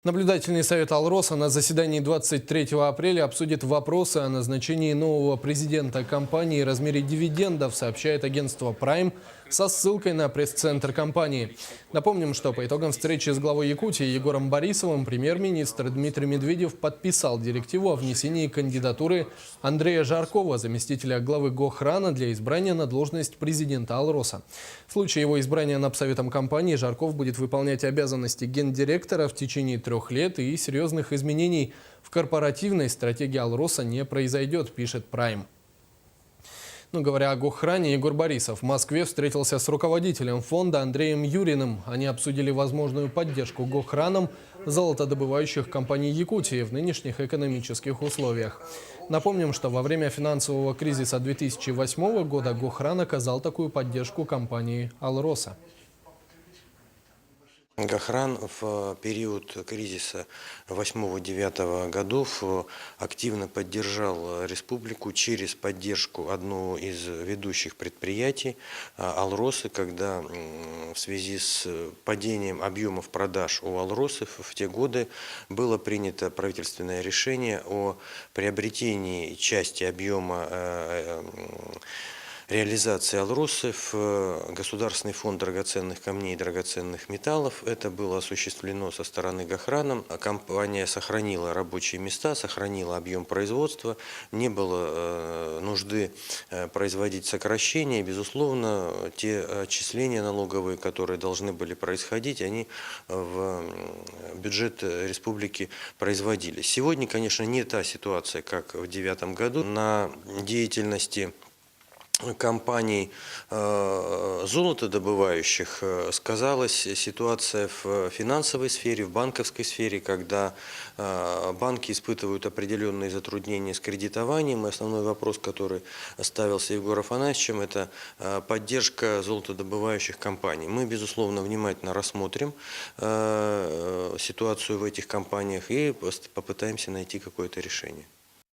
Наблюдательный совет Алроса на заседании 23 апреля обсудит вопросы о назначении нового президента компании и размере дивидендов, сообщает агентство Prime со ссылкой на пресс-центр компании. Напомним, что по итогам встречи с главой Якутии Егором Борисовым премьер-министр Дмитрий Медведев подписал директиву о внесении кандидатуры Андрея Жаркова, заместителя главы Гохрана, для избрания на должность президента Алроса. В случае его избрания напсоветом компании Жарков будет выполнять обязанности гендиректора в течение 3 лет, и серьезных изменений в корпоративной стратегии Алроса не произойдет, пишет Prime. Говоря о Гохране, Егор Борисов в Москве встретился с руководителем фонда Андреем Юриным. Они обсудили возможную поддержку Гохраном золотодобывающих компаний Якутии в нынешних экономических условиях. Напомним, что во время финансового кризиса 2008 года Гохран оказал такую поддержку компании Алроса. Гохран в период кризиса 8-9 годов активно поддержал республику через поддержку одного из ведущих предприятий Алросы, когда в связи с падением объемов продаж у Алросы в те годы было принято правительственное решение о приобретении части объема реализации Алросы в Государственный фонд драгоценных камней и драгоценных металлов. Это было осуществлено со стороны Гохрана. Компания сохранила рабочие места, сохранила объем производства, не было нужды производить сокращения. Безусловно, те отчисления налоговые, которые должны были происходить, они в бюджет республики производились. Сегодня, конечно, не та ситуация, как в 2009 году. На деятельности компаний золотодобывающих сказалась ситуация в финансовой сфере, в банковской сфере, когда банки испытывают определенные затруднения с кредитованием. И основной вопрос, который ставился Егором Афанасьевичем, это поддержка золотодобывающих компаний. Мы, безусловно, внимательно рассмотрим ситуацию в этих компаниях и попытаемся найти какое-то решение.